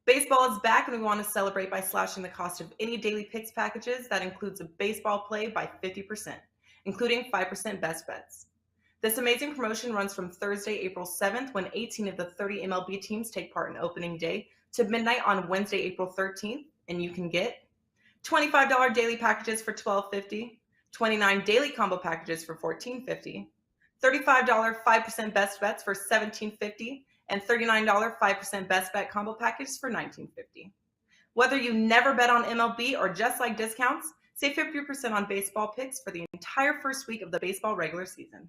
Baseball is back, and we want to celebrate by slashing the cost of any daily picks packages. That includes a baseball play by 50%, including 5% best bets. This amazing promotion runs from Thursday, April 7th, when 18 of the 30 MLB teams take part in opening day, to midnight on Wednesday, April 13th, and you can get $25 daily packages for $12.50, 29 daily combo packages for $14.50, $35 5% best bets for $17.50, and $39 5% best bet combo packages for $19.50. Whether you never bet on MLB or just like discounts, save 50% on baseball picks for the entire first week of the baseball regular season.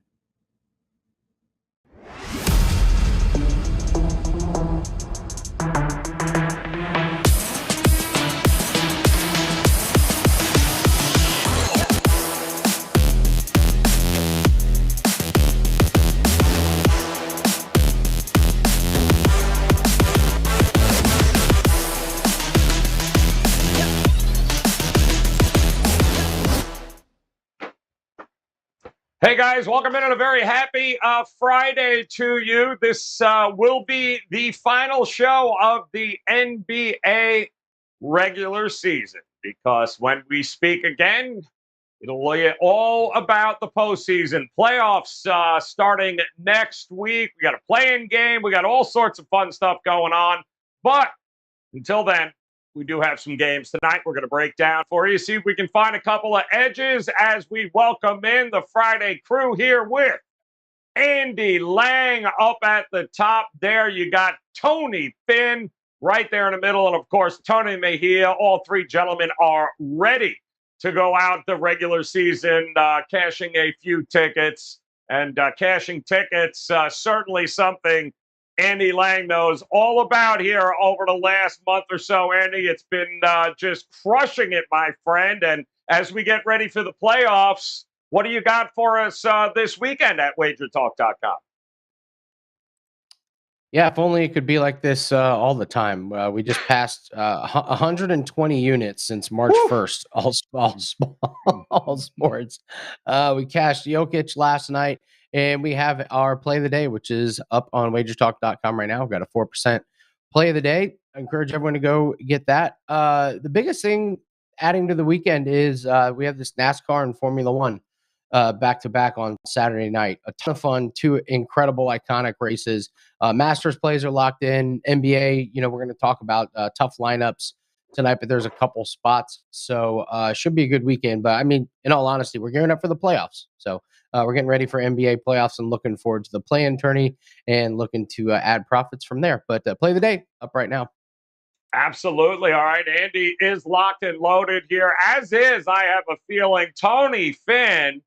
Hey guys, welcome in on a very happy Friday to you. This will be the final show of the NBA regular season, because when we speak again, it'll be all about the postseason. Playoffs starting next week. We got a play-in game. We got all sorts of fun stuff going on. But until then, we do have some games tonight we're going to break down for you, see if we can find a couple of edges as we welcome in the Friday crew here with Andy Lang up at the top there. You got Tony Finn right there in the middle, and of course, Tony Mejia. All three gentlemen are ready to go out the regular season, cashing a few tickets. And cashing tickets, certainly something Andy Lang knows all about here over the last month or so. Andy, it's been just crushing it, my friend. And as we get ready for the playoffs, what do you got for us this weekend at WagerTalk.com? Yeah, if only it could be like this all the time. We just passed 120 units since March 1st, all sports. We cashed Jokic last night, and we have our play of the day, which is up on WagerTalk.com right now. We've got a 4% play of the day. I encourage everyone to go get that. The biggest thing adding to the weekend is we have this NASCAR and Formula One back-to-back on Saturday night. A ton of fun, two incredible, iconic races. Masters plays are locked in. NBA, we're going to talk about tough lineups tonight, but there's a couple spots. So should be a good weekend. But, I mean, in all honesty, we're gearing up for the playoffs. So we're getting ready for NBA playoffs and looking forward to the play-in tourney and looking to add profits from there. But play of the day up right now. Absolutely. All right. Andy is locked and loaded here, as is, I have a feeling, Tony Finn.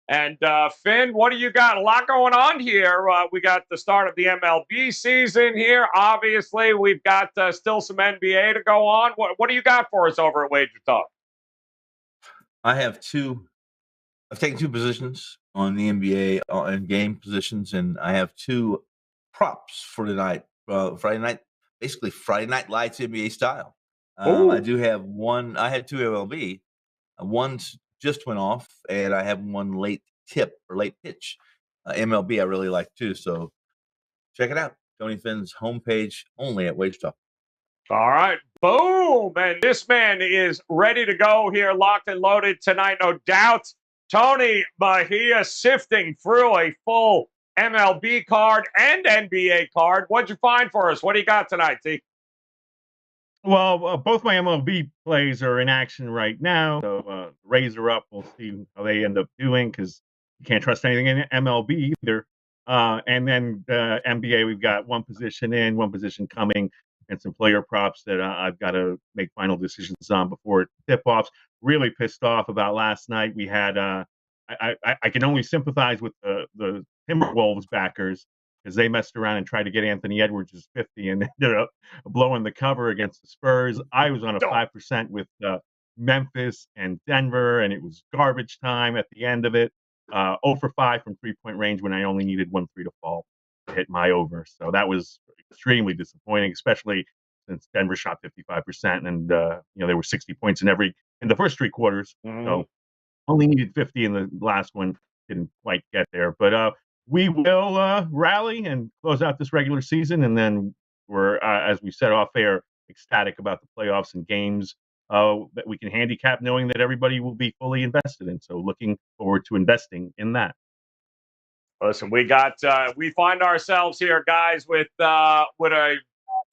And Finn, what do you got? A lot going on here. We got the start of the MLB season here. Obviously, we've got still some NBA to go on. What do you got for us over at Wager Talk? I've taken two positions on the NBA and game positions, and I have two props for tonight. Friday night, basically Friday Night Lights NBA style. I do have one. I had two MLB. One just went off, and I have one late tip or late pitch. MLB I really like too, so check it out. Tony Finn's homepage only at WagerTalk. All right, boom, and this man is ready to go here, locked and loaded tonight, no doubt. Tony Mejia sifting through a full MLB card and NBA card. What'd you find for us? What do you got tonight, T? Well, both my MLB plays are in action right now. So Rays are up. We'll see how they end up doing, because you can't trust anything in MLB either. And then NBA, we've got one position in, one position coming, and some player props that I've got to make final decisions on before tip-offs. Really pissed off about last night. We had I can only sympathize with the Timberwolves backers, because they messed around and tried to get Anthony Edwards' 50 and ended up blowing the cover against the Spurs. I was on a 5% with Memphis and Denver, and it was garbage time at the end of it. 0 for 5 from three-point range when I only needed 1 3 to fall to hit my over. So that was extremely disappointing, especially since Denver shot 55%, and there were 60 points in the first three quarters. So only needed 50 in the last one. Didn't quite get there, but we will rally and close out this regular season, and then we're, as we said off air, ecstatic about the playoffs and games that we can handicap, knowing that everybody will be fully invested in. So looking forward to investing in that. Listen, we find ourselves here, guys, with a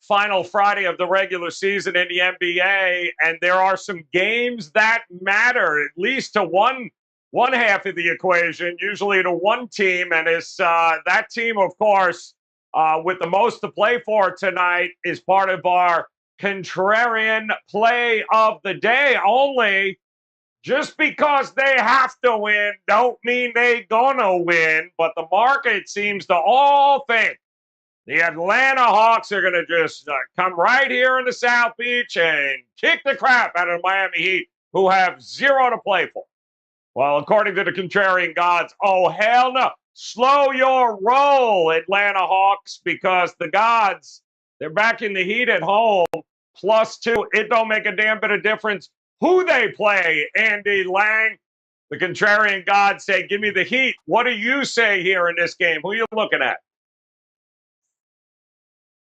final Friday of the regular season in the NBA, and there are some games that matter, at least to one half of the equation, usually to one team, and it's that team, of course, with the most to play for tonight, is part of our contrarian play of the day. Only just because they have to win don't mean they gonna win, but the market seems to all think the Atlanta Hawks are going to just come right here in the South Beach and kick the crap out of the Miami Heat, who have zero to play for. Well, according to the contrarian gods, oh, hell no. Slow your roll, Atlanta Hawks, because the gods, they're back in the Heat at home, +2. It don't make a damn bit of difference who they play, Andy Lang. The contrarian gods say, give me the Heat. What do you say here in this game? Who are you looking at?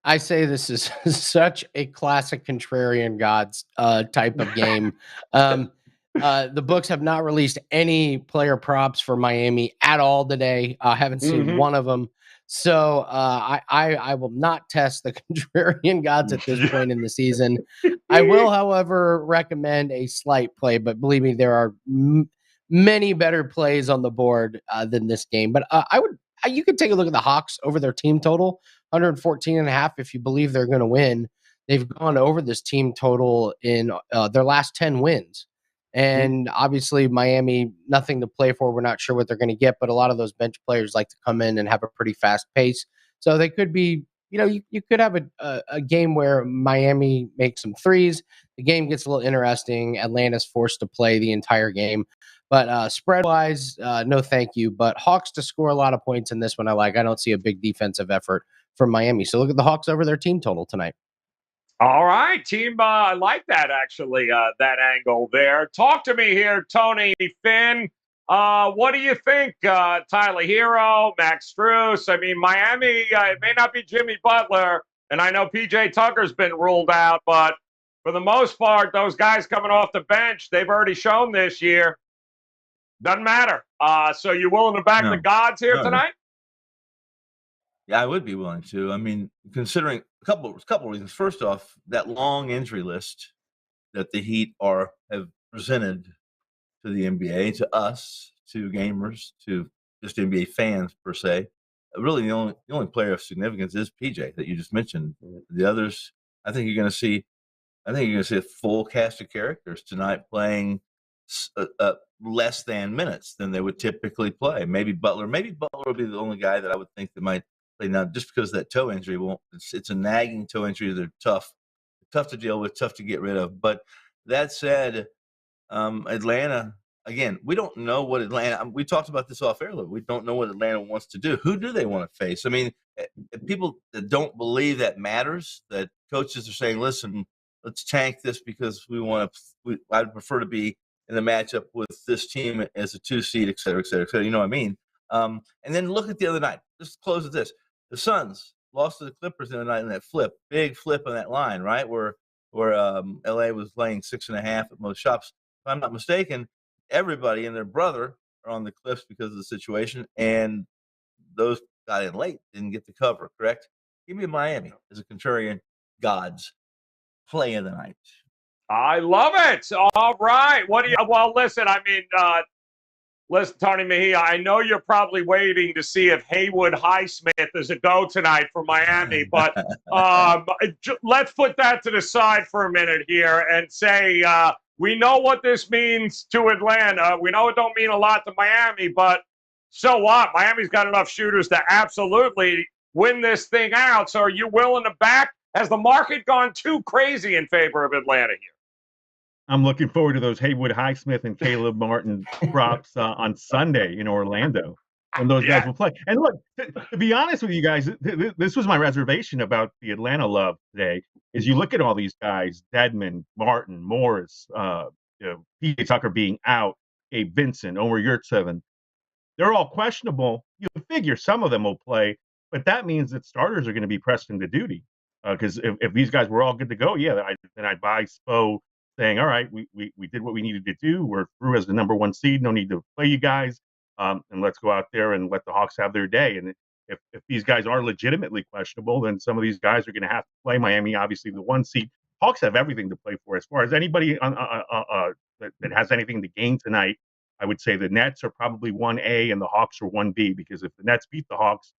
I say this is such a classic contrarian gods type of game. The books have not released any player props for Miami at all today. I haven't seen one of them. So I will not test the contrarian gods at this point in the season. I will, however, recommend a slight play, but believe me, there are many better plays on the board than this game. But you could take a look at the Hawks over their team total, 114.5. If you believe they're going to win, they've gone over this team total in their last 10 wins. And obviously Miami, nothing to play for. We're not sure what they're going to get, but a lot of those bench players like to come in and have a pretty fast pace. So they could be, you could have a game where Miami makes some threes. The game gets a little interesting. Atlanta's forced to play the entire game. But spread-wise, no thank you. But Hawks to score a lot of points in this one I like. I don't see a big defensive effort from Miami. So look at the Hawks over their team total tonight. All right, team. I like that, actually, that angle there. Talk to me here, Tony Finn. What do you think, Tyler Hero, Max Strus? I mean, Miami, it may not be Jimmy Butler, and I know P.J. Tucker's been ruled out, but for the most part, those guys coming off the bench, they've already shown this year. Doesn't matter. So you willing to back the gods here tonight? Yeah, I would be willing to. I mean, considering a couple of reasons. First off, that long injury list that the Heat have presented to the NBA, to us, to gamers, to just NBA fans per se. Really, the only player of significance is PJ that you just mentioned. The others, I think you're going to see a full cast of characters tonight playing less than minutes than they would typically play. Maybe Butler would be the only guy that I would think that might play now, just because that toe injury won't. It's a nagging toe injury. They're tough to deal with, tough to get rid of. But that said, Atlanta, again, we don't know what Atlanta. We talked about this off air. We don't know what Atlanta wants to do. Who do they want to face? I mean, people that don't believe that matters. That coaches are saying, "Listen, let's tank this because we want to. I'd prefer to be in the matchup with this team as a 2 seed, et cetera, et cetera, et cetera." You know what I mean? And then look at the other night. Let's close with this. The Suns lost to the Clippers the other night in that big flip on that line, right? Where LA was laying 6.5 at most shops. If I'm not mistaken, everybody and their brother are on the Cliffs because of the situation, and those got in late, didn't get the cover, correct? Give me Miami as a contrarian gods play of the night. I love it. All right. Well, listen, I mean, listen, Tony Mejia, I know you're probably waiting to see if Haywood Highsmith is a go tonight for Miami, but let's put that to the side for a minute here and say we know what this means to Atlanta. We know it don't mean a lot to Miami, but so what? Miami's got enough shooters to absolutely win this thing out. So are you willing to back? Has the market gone too crazy in favor of Atlanta here? I'm looking forward to those Haywood Highsmith and Caleb Martin props on Sunday in Orlando when those guys will play. And look, to be honest with you guys, this was my reservation about the Atlanta love today. Is you look at all these guys: Dedmon, Martin, Morris, P.J. Tucker being out, Gabe Vincent, Omer Yurtseven. They're all questionable. You figure some of them will play, but that means that starters are going to be pressed into duty. Because if these guys were all good to go, yeah, then I'd buy Spo saying, all right, we did what we needed to do. We're through as the number 1 seed. No need to play you guys. And let's go out there and let the Hawks have their day. And if these guys are legitimately questionable, then some of these guys are going to have to play. Miami, obviously, the 1 seed. Hawks have everything to play for. As far as anybody that has anything to gain tonight, I would say the Nets are probably 1A and the Hawks are 1B, because if the Nets beat the Hawks,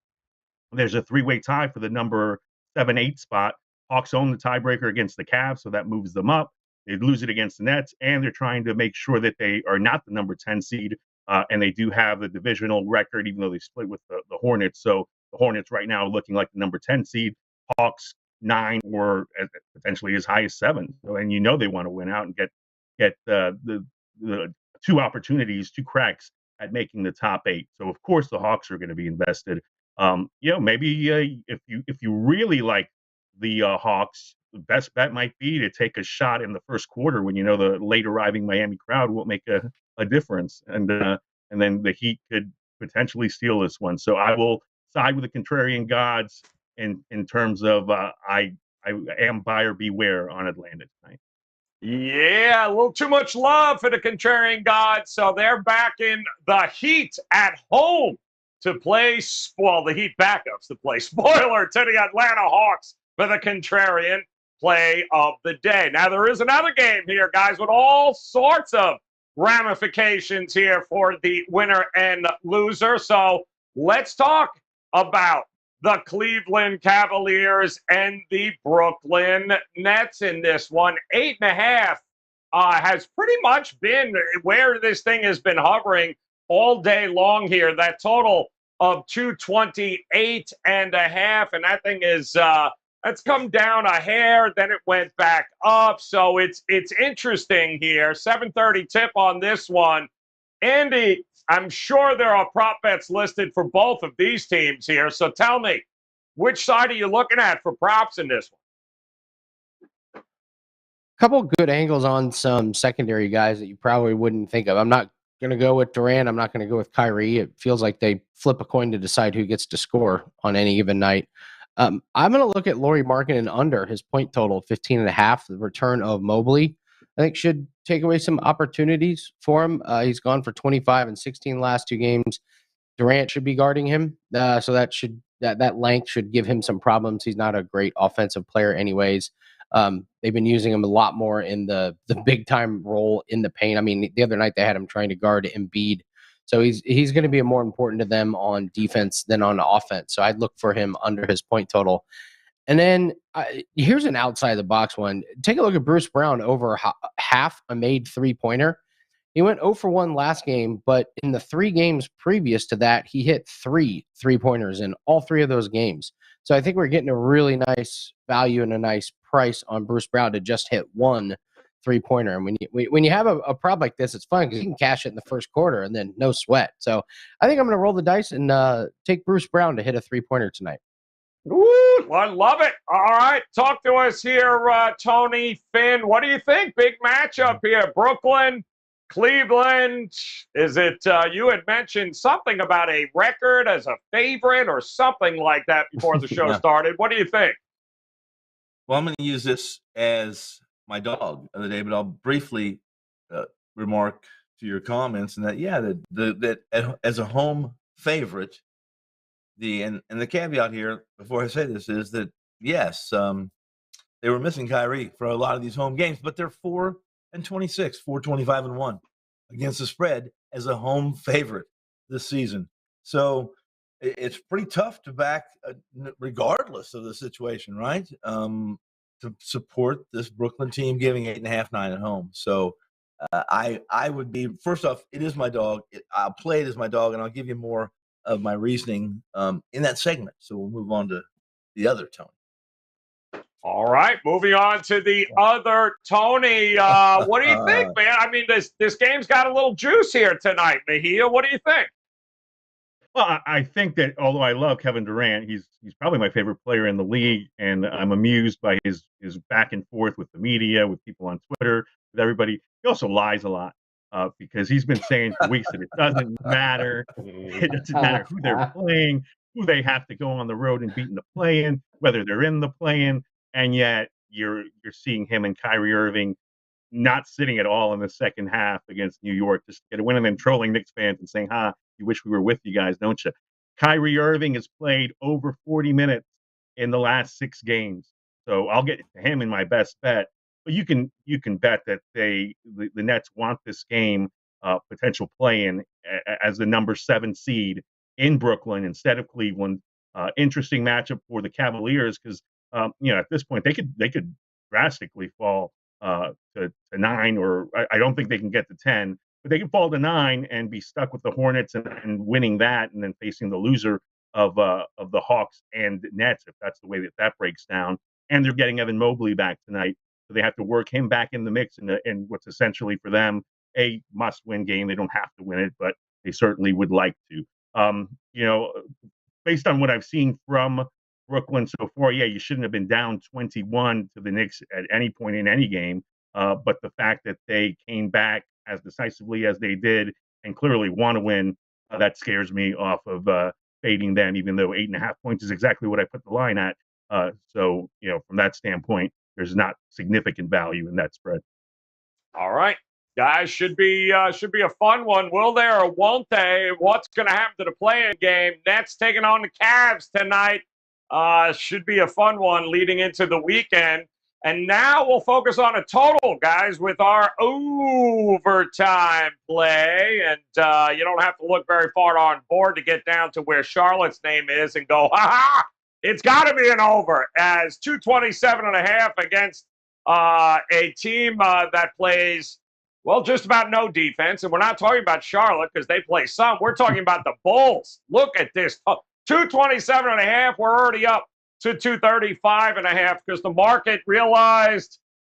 there's a 3-way tie for the number 7-8 spot. Hawks own the tiebreaker against the Cavs, so that moves them up. They lose it against the Nets, and they're trying to make sure that they are not the number 10 seed, and they do have the divisional record, even though they split with the Hornets. So the Hornets right now are looking like the number 10 seed. Hawks 9 or potentially as high as 7. So, and they want to win out and get the 2 opportunities, 2 cracks at making the top 8. So of course the Hawks are going to be invested. Maybe if you really like the Hawks, the best bet might be to take a shot in the first quarter when the late arriving Miami crowd won't make a difference, and then the Heat could potentially steal this one. So I will side with the contrarian gods in terms of I am buyer beware on Atlanta tonight. Yeah, a little too much love for the contrarian gods. So they're backing the Heat at home to play, the Heat backups to play spoiler to the Atlanta Hawks for the contrarian play of the day. Now, there is another game here, guys, with all sorts of ramifications here for the winner and loser. So let's talk about the Cleveland Cavaliers and the Brooklyn Nets in this one. 8.5 has pretty much been where this thing has been hovering all day long here. That total of 228.5, and that thing is that's come down a hair, then it went back up. So it's interesting here. 7:30 tip on this one. Andy, I'm sure there are prop bets listed for both of these teams here. So tell me, which side are you looking at for props in this one? Couple good angles on some secondary guys that you probably wouldn't think of. I'm not going to go with Durant. I'm not going to go with Kyrie. It feels like they flip a coin to decide who gets to score on any given night. I'm going to look at Lauri Markkanen under his point total, 15.5. The return of Mobley, I think, should take away some opportunities for him. He's gone for 25 and 16 last 2 games. Durant should be guarding him, so that length should give him some problems. He's not a great offensive player anyways. They've been using him a lot more in the big time role in the paint. I mean, the other night they had him trying to guard Embiid. So he's going to be more important to them on defense than on offense. So I'd look for him under his point total. And then here's an outside the box one. Take a look at Bruce Brown over half a made 3-pointer. He went 0 for 1 last game, but in the 3 games previous to that, he hit 3 3-pointers in all 3 of those games. So I think we're getting a really nice value and a nice price on Bruce Brown to just hit 1 3-pointer. And when you have a prop like this, it's fun because you can cash it in the first quarter and then no sweat. So I think I'm going to roll the dice and take Bruce Brown to hit a 3-pointer tonight. Ooh, I love it. All right, talk to us here, Tony, Finn. What do you think? Big matchup here. Brooklyn, Cleveland. Is it you had mentioned something about a record as a favorite or something like that before the show started? What do you think? Well, I'm going to use this as my dog of the day, but I'll briefly remark to your comments and that that as a home favorite, and the caveat here before I say this is that yes, they were missing Kyrie for a lot of these home games, but they're 4-26, 4-25-1 against the spread as a home favorite this season. So it's pretty tough to back, regardless of the situation, right? To support this Brooklyn team giving 8.5, 9 at home. So I would be, first off, it is my dog. I'll play it as my dog, and I'll give you more of my reasoning in that segment. So we'll move on to the other Tony. All right, moving on to the other Tony. What do you think, man? I mean, this game's got a little juice here tonight, Mejia. What do you think? Well, I think that although I love Kevin Durant, he's probably my favorite player in the league, and I'm amused by his back and forth with the media, with people on Twitter, with everybody. He also lies a lot because he's been saying for weeks that it doesn't matter. It doesn't matter who they're playing, who they have to go on the road and beat in the play-in, whether they're in the play-in. and yet you're seeing him and Kyrie Irving not sitting at all in the second half against New York just to get a win, and then trolling Knicks fans and saying, you wish we were with you guys, don't you? Kyrie Irving has played over 40 minutes in the last 6 games. So I'll get to him in my best bet. But you can bet that the Nets want this game, potential play-in, as the number 7 seed in Brooklyn instead of Cleveland. Interesting matchup for the Cavaliers because at this point they could drastically fall to 9, or I don't think they can get to 10, but they can fall to 9 and be stuck with the Hornets and winning that, and then facing the loser of the Hawks and Nets if that's the way that breaks down. And they're getting Evan Mobley back tonight, so they have to work him back in the mix in what's essentially for them a must-win game. They don't have to win it, but they certainly would like to. Based on what I've seen from Brooklyn so far, you shouldn't have been down 21 to the Knicks at any point in any game. But the fact that they came back as decisively as they did and clearly want to win, that scares me off of fading them, even though 8.5 points is exactly what I put the line at. So, from that standpoint, there's not significant value in that spread. All right. Guys, should be a fun one. Will there or won't they? What's going to happen to the play-in game? Nets taking on the Cavs tonight. Should be a fun one leading into the weekend. And now we'll focus on a total, guys, with our overtime play. And you don't have to look very far on board to get down to where Charlotte's name is and go, it's got to be an over, as 227.5 against a team that plays, well, just about no defense. And we're not talking about Charlotte because they play some. We're talking about the Bulls. Look at this. 227.5. We're already up to 235.5 because the market realized,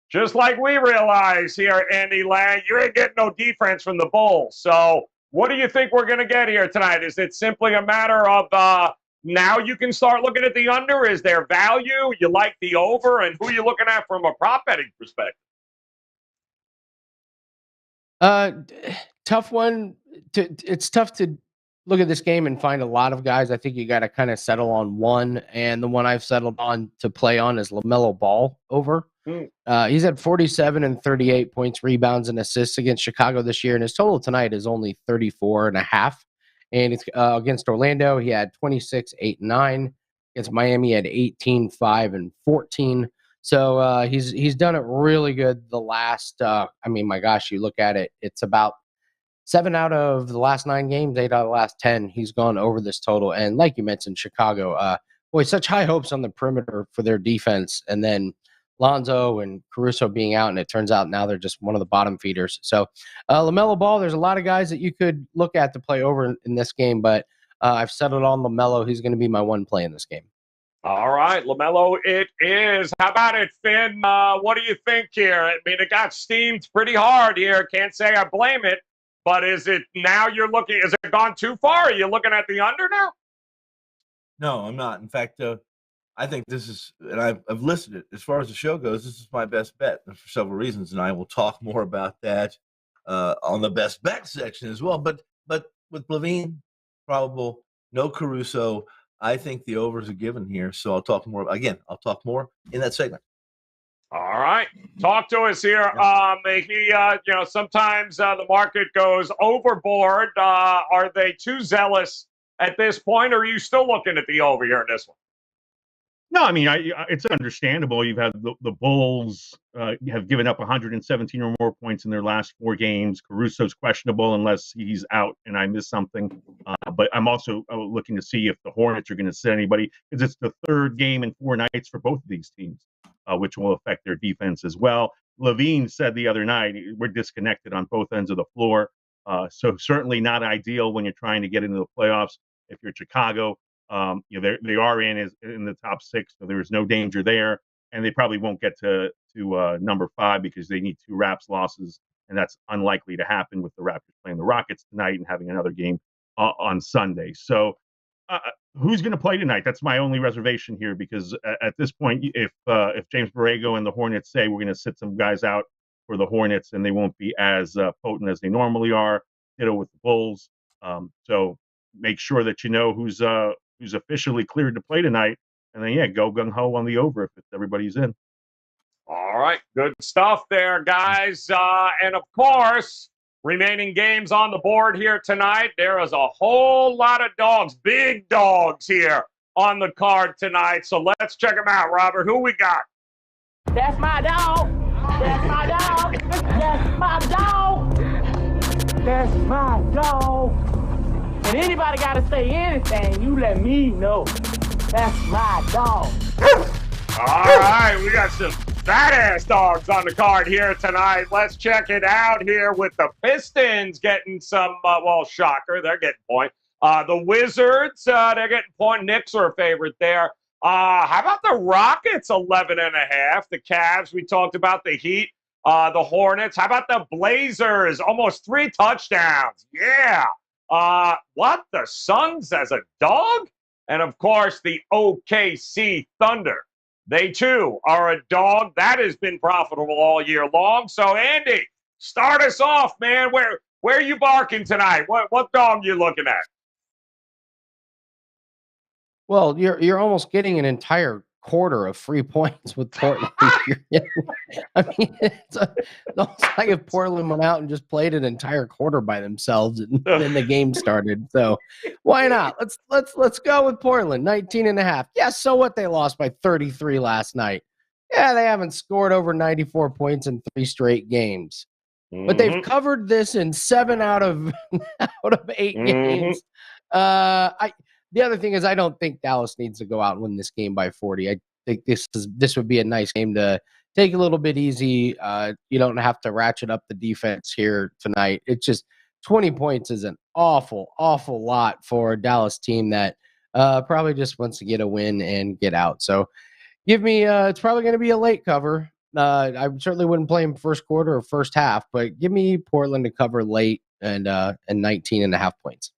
just like we realize here, Andy Lang, you ain't getting no defense from the Bulls. So what do you think we're going to get here tonight? Is it simply a matter of now you can start looking at the under? Is there value? You like the over? And who are you looking at from a prop betting perspective? Tough one. It's tough to look at this game and find a lot of guys. I think you got to kind of settle on one, and the one I've settled on to play on is LaMelo Ball over. He's had 47 and 38 points, rebounds, and assists against Chicago this year, and his total tonight is only 34.5. And it's against Orlando, he had 26, 8, 9. Against Miami, he had 18, 5, and 14. So he's done it really good the last, my gosh, you look at it, it's about 7 out of the last 9 games, 8 out of the last 10, he's gone over this total. And like you mentioned, Chicago, such high hopes on the perimeter for their defense. And then Lonzo and Caruso being out, and it turns out now they're just one of the bottom feeders. So LaMelo Ball, there's a lot of guys that you could look at to play over in this game, but I've settled on LaMelo. He's going to be my one play in this game. All right, LaMelo it is. How about it, Finn? What do you think here? I mean, it got steamed pretty hard here. Can't say I blame it, but is it now you're looking, is it gone too far? Are you looking at the under now? No, I'm not. In fact, I think this is, and I've listed it, as far as the show goes, this is my best bet for several reasons, and I will talk more about that on the best bet section as well. But with Levine, probable, no Caruso, I think the overs are given here. So I'll talk more in that segment. All right. Talk to us here. Sometimes the market goes overboard. Are they too zealous at this point, or are you still looking at the over here in this one? No, I mean, it's understandable. You've had the Bulls have given up 117 or more points in their last 4 games. Caruso's questionable unless he's out and I miss something. But I'm also looking to see if the Hornets are going to sit anybody, because it's the 3rd game in 4 nights for both of these teams, which will affect their defense as well. Levine said the other night, we're disconnected on both ends of the floor. So certainly not ideal when you're trying to get into the playoffs. If you're Chicago, they are in the top 6, so there is no danger there, and they probably won't get to number 5 because they need 2 Raps losses, and that's unlikely to happen with the Raptors playing the Rockets tonight and having another game on Sunday. So who's going to play tonight? That's my only reservation here, because at this point, if James Borrego and the Hornets say we're going to sit some guys out for the Hornets and they won't be as potent as they normally are, ditto with the Bulls. So make sure that you know who's officially cleared to play tonight, And then, go gung-ho on the over if everybody's in. All right, good stuff there, guys. And of course, remaining games on the board here tonight. There is a whole lot of dogs, big dogs here on the card tonight. So let's check them out, Robert. Who we got? That's my dog. That's my dog. That's my dog. That's my dog. And anybody got to say anything, you let me know. That's my dog. All right, we got some fat-ass dogs on the card here tonight. Let's check it out here with the Pistons getting some, shocker, they're getting point. The Wizards, they're getting point. Knicks are a favorite there. How about the Rockets, 11.5? The Cavs, we talked about the Heat. The Hornets. How about the Blazers? Almost 3 touchdowns. Yeah. What? The Suns as a dog? And, of course, the OKC Thunder. They, too, are a dog. That has been profitable all year long. So, Andy, start us off, man. Where are you barking tonight? What dog you looking at? Well, you're almost getting an entire quarter of free points with Portland. I mean, it's almost like if Portland went out and just played an entire quarter by themselves and then the game started. So why not? Let's go with Portland, 19.5. Yeah, so what? They lost by 33 last night. Yeah, they haven't scored over 94 points in 3 straight games. But they've covered this in 7 out of 8 games. The other thing is, I don't think Dallas needs to go out and win this game by 40. I think this would be a nice game to take a little bit easy. You don't have to ratchet up the defense here tonight. It's just 20 points is an awful, awful lot for a Dallas team that probably just wants to get a win and get out. So give me, it's probably going to be a late cover. I certainly wouldn't play him first quarter or first half, but give me Portland to cover late and 19.5 points.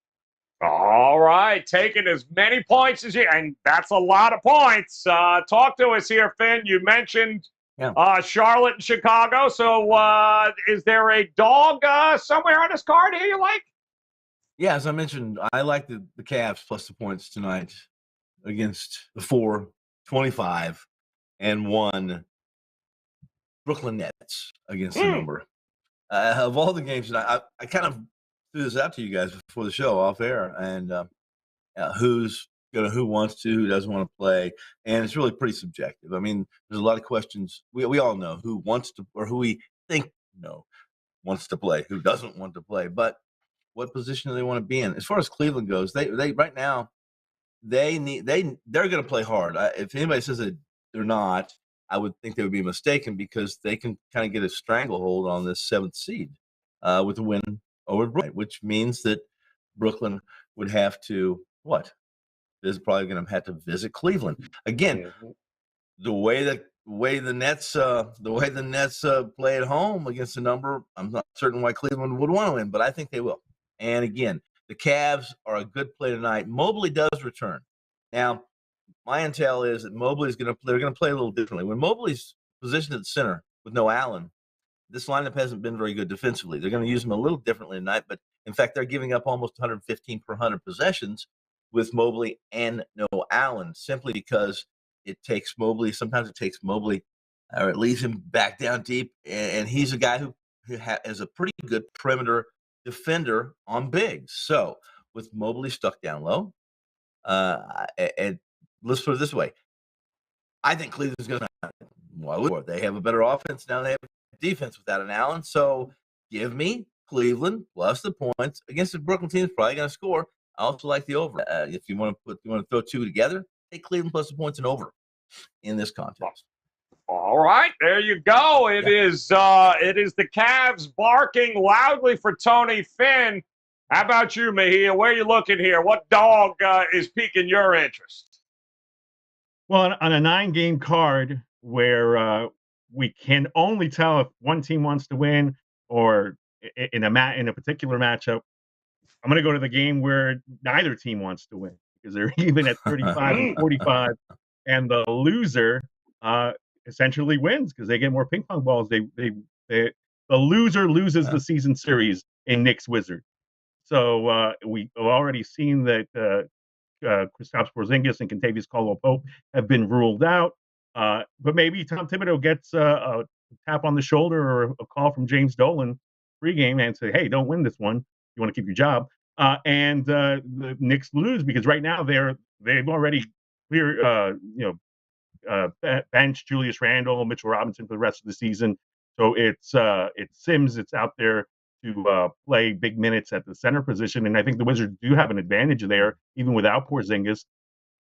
All right, taking as many points as you, and that's a lot of points. Talk to us here, Finn. You mentioned Charlotte and Chicago. So is there a dog somewhere on this card here you like? Yeah, as I mentioned, I like the Cavs plus the points tonight against the 4-25 and 1 Brooklyn Nets against the number. Of all the games tonight, I kind of threw this out to you guys before the show off air, and who wants to, who doesn't want to play, and it's really pretty subjective. I mean, there's a lot of questions. We all know who wants to, or who we think wants to play, who doesn't want to play, but what position do they want to be in? As far as Cleveland goes, they right now they're going to play hard. If anybody says that they're not, I would think they would be mistaken, because they can kind of get a stranglehold on this 7th seed with the win over Brooklyn, which means that Brooklyn would have to is probably going to have to visit Cleveland again. The way the Nets play at home against the number, I'm not certain why Cleveland would want to win, but I think they will. And again, the Cavs are a good play tonight. Mobley does return. Now, my intel is that Mobley's they're going to play a little differently. When Mobley's positioned at center with no Allen, this lineup hasn't been very good defensively. They're going to use him a little differently tonight, but in fact, they're giving up almost 115 per 100 possessions with Mobley and no Allen, simply because sometimes it takes Mobley, or it leaves him back down deep, and he's a guy who is a pretty good perimeter defender on bigs. So with Mobley stuck down low, and let's put it this way, I think Cleveland's going to. They have a better offense now. They have defense without an Allen. So give me Cleveland plus the points against the Brooklyn team is probably going to score. I also like the over. If you want to throw 2 together, take Cleveland plus the points and over in this contest. All right, there you go. It is the Cavs barking loudly for Tony Finn. How about you, Mejia? Where are you looking here? What dog is piquing your interest? Well, on a 9-game card where we can only tell if one team wants to win, or in a particular matchup, I'm going to go to the game where neither team wants to win, because they're even at 35 and 45, and the loser essentially wins because they get more ping pong balls. The loser loses the season series in Knicks Wizards. So we've already seen that Kristaps Porzingis and Kentavious Caldwell-Pope have been ruled out. But maybe Tom Thibodeau gets a tap on the shoulder or a call from James Dolan pregame and say, "Hey, don't win this one. You want to keep your job." And the Knicks lose because right now they've already clear bench Julius Randle, Mitchell Robinson for the rest of the season. So it's Sims. It's out there to play big minutes at the center position, and I think the Wizards do have an advantage there, even without Porzingis,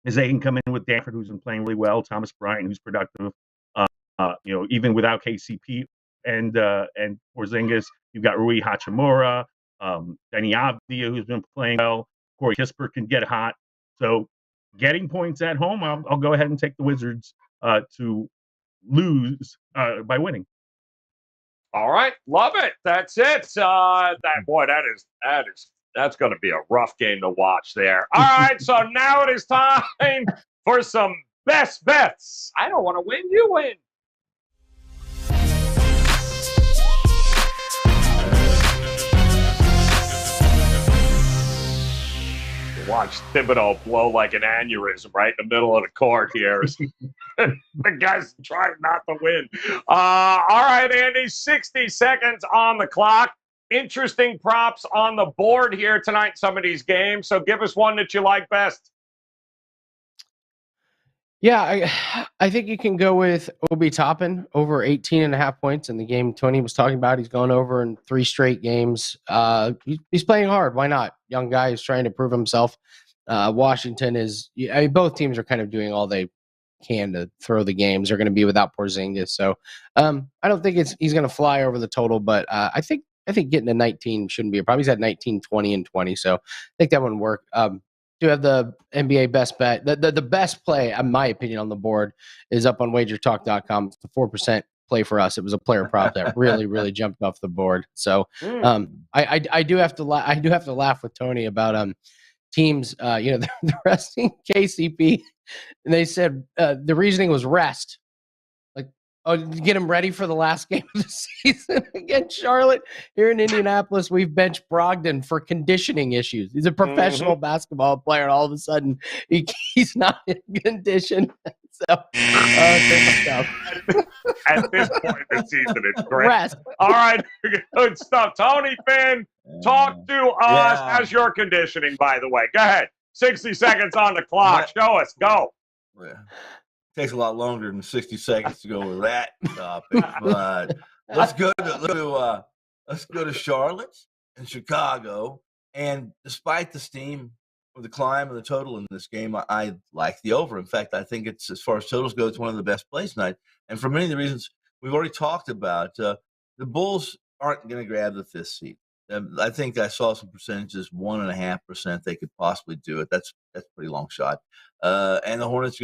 is they can come in with Danford, who's been playing really well, Thomas Bryant, who's productive. Even without KCP and Porzingis, you've got Rui Hachimura, Denny Avdia, who's been playing well. Corey Kispert can get hot. So getting points at home, I'll go ahead and take the Wizards to lose by winning. All right, love it. That's it. That's going to be a rough game to watch there. All right, so now it is time for some best bets. I don't want to win, you win. Watch Thibodeau blow like an aneurysm right in the middle of the court here. The guy's trying not to win. All right, Andy, 60 seconds on the clock. Interesting props on the board here tonight in some of these games. So give us one that you like best. Yeah, I think you can go with Obi Toppin over 18.5 points in the game Tony was talking about. He's gone over in 3 straight games. He's playing hard. Why not? Young guy is trying to prove himself. Washington is both teams are kind of doing all they can to throw the games. They're going to be without Porzingis. So I don't think he's going to fly over the total, but I think getting to 19 shouldn't be a problem. He's at 19, 20, and 20. So I think that wouldn't work. Do have the NBA best bet. The best play, in my opinion, on the board is up on WagerTalk.com. It's the 4% play for us. It was a player prop that really jumped off the board. So I do have to laugh with Tony about teams. They're resting KCP, and they said the reasoning was rest. To get him ready for the last game of the season against Charlotte. Here in Indianapolis, we've benched Brogdon for conditioning issues. He's a professional basketball player, and all of a sudden, he's not in condition. So, at this point in the season, it's great. Rest. All right, good stuff. Tony Finn, talk to us as your conditioning, by the way. Go ahead. 60 seconds on the clock. Show us. Go. Yeah. Takes a lot longer than 60 seconds to go with that topic, but let's go to Charlotte and Chicago. And despite the steam of the climb and the total in this game, I like the over. In fact, I think it's, as far as totals go, it's one of the best plays tonight. And for many of the reasons we've already talked about, the Bulls aren't going to grab the 5th seed. I think I saw some percentages, 1.5% they could possibly do it. That's a pretty long shot. And the Hornets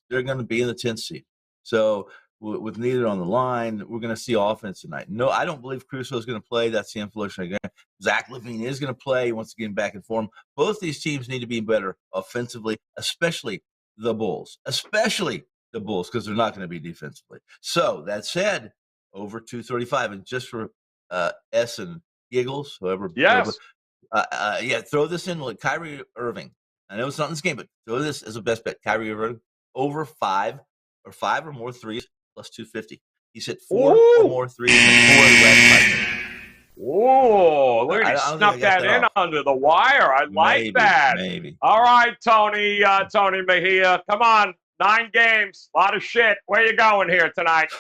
they're going to be in the 10th seed. So with neither on the line, we're going to see offense tonight. No, I don't believe Caruso is going to play. That's the influential game. Zach LaVine is going to play. He wants to get back in form. Both these teams need to be better offensively, especially the Bulls, because they're not going to be defensively. So that said, over 235, and just for S and giggles, whoever. Yes. Throw this in with Kyrie Irving. I know it's not in this game, but throw this as a best bet. Kyrie Irving over 5 or more threes plus 250. He's hit 4 or more threes and 4 last 5 minutes. Whoa, look at he snuck that in under the wire. I like that. Maybe. All right, Tony Mejia. Come on. 9 games. A lot of shit. Where you going here tonight?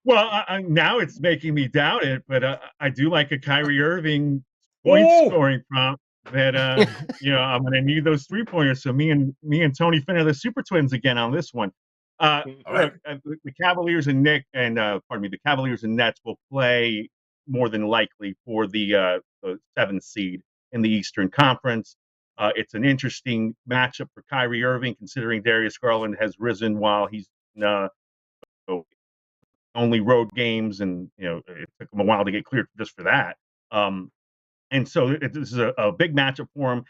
Well, now it's making me doubt it, but I do like a Kyrie Irving point scoring prop that I'm going to need those 3-pointers. So me and Tony Finn are the super twins again on this one. All right. The Cavaliers and the Cavaliers and Nets will play more than likely for the 7th seed in the Eastern Conference. It's an interesting matchup for Kyrie Irving, considering Darius Garland has risen while he's only road games, and it took him a while to get cleared just for that. And so this is a big matchup for him.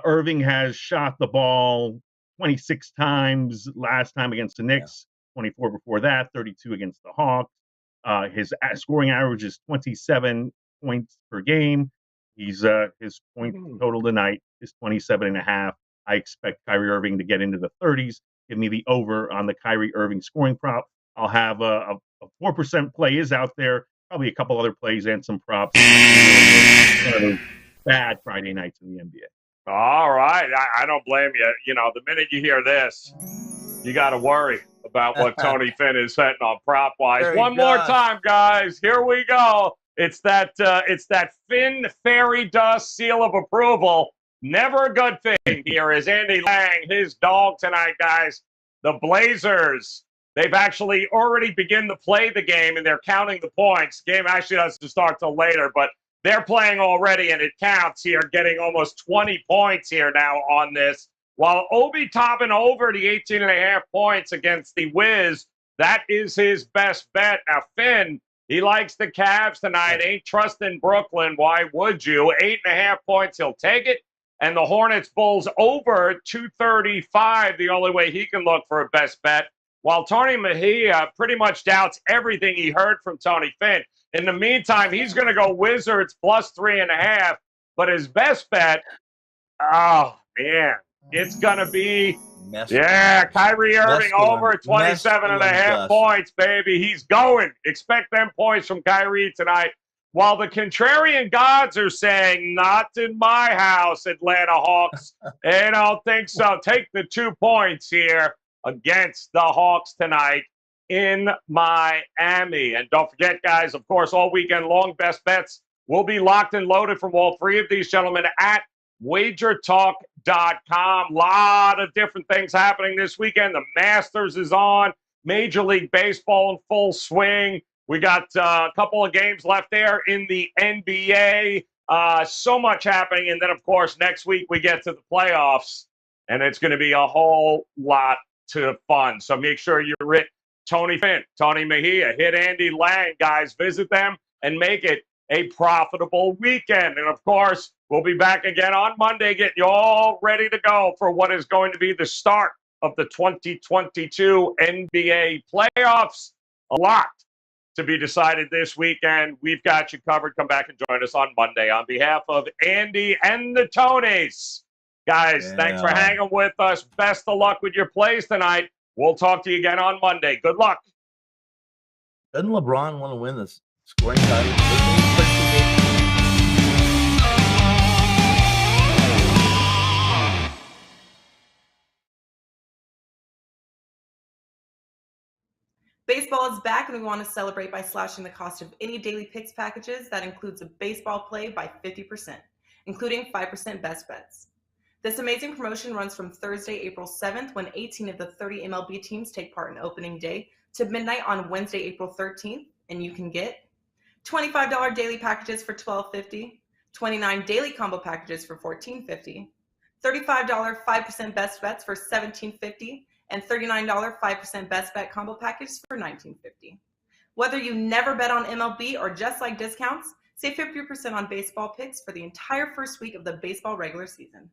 Irving has shot the ball 26 times last time against the Knicks, 24 before that, 32 against the Hawks. His scoring average is 27 points per game. He's his point total tonight is 27.5. I expect Kyrie Irving to get into the 30s. Give me the over on the Kyrie Irving scoring prop. I'll have a 4% play is out there. Probably a couple other plays and some props. One of those bad Friday nights in the NBA. All right. I don't blame you. You know, the minute you hear this, you got to worry about what Tony Finn is setting on prop wise. One more time, guys. Here we go. It's that Finn fairy dust seal of approval. Never a good thing. Here is Andy Lang, his dog tonight, guys. The Blazers. They've actually already begun to play the game, and they're counting the points. Game actually doesn't start till later, but they're playing already, and it counts here, getting almost 20 points here now on this. While Obi topping over the 18.5 points against the Wiz, that is his best bet. Now, Finn, he likes the Cavs tonight. Ain't trusting Brooklyn. Why would you? 8.5 points, he'll take it. And the Hornets Bulls over 235, the only way he can look for a best bet. While Tony Mejia pretty much doubts everything he heard from Tony Finn. In the meantime, he's going to go Wizards plus 3.5. But his best bet, oh, man, it's going to be, Kyrie Irving over 27.5 points, baby. He's going. Expect them points from Kyrie tonight. While the contrarian gods are saying, not in my house, Atlanta Hawks. They don't think so. Take the 2 points here against the Hawks tonight in Miami. And don't forget, guys, of course, all weekend long, best bets will be locked and loaded from all three of these gentlemen at WagerTalk.com. Lot of different things happening this weekend. The Masters is on. Major League Baseball in full swing. We got a couple of games left there in the NBA. So much happening. And then, of course, next week we get to the playoffs, and it's going to be a whole lot to fun. So make sure you hit Tony Finn, Tony Mejia, hit Andy Lang, guys. Visit them and make it a profitable weekend. And, of course, we'll be back again on Monday, getting you all ready to go for what is going to be the start of the 2022 NBA playoffs. A lot to be decided this weekend. We've got you covered. Come back and join us on Monday. On behalf of Andy and the Tonys, guys, thanks for hanging with us. Best of luck with your plays tonight. We'll talk to you again on Monday. Good luck. Doesn't LeBron want to win this scoring title? Baseball is back, and we want to celebrate by slashing the cost of any daily picks packages. That includes a baseball play by 50%, including 5% best bets. This amazing promotion runs from Thursday, April 7th, when 18 of the 30 MLB teams take part in opening day, to midnight on Wednesday, April 13th, and you can get $25 daily packages for $12.50, $29 daily combo packages for $14.50, $35 5% best bets for $17.50, and $39 5% best bet combo package for $19.50. Whether you never bet on MLB or just like discounts, save 50% on baseball picks for the entire first week of the baseball regular season.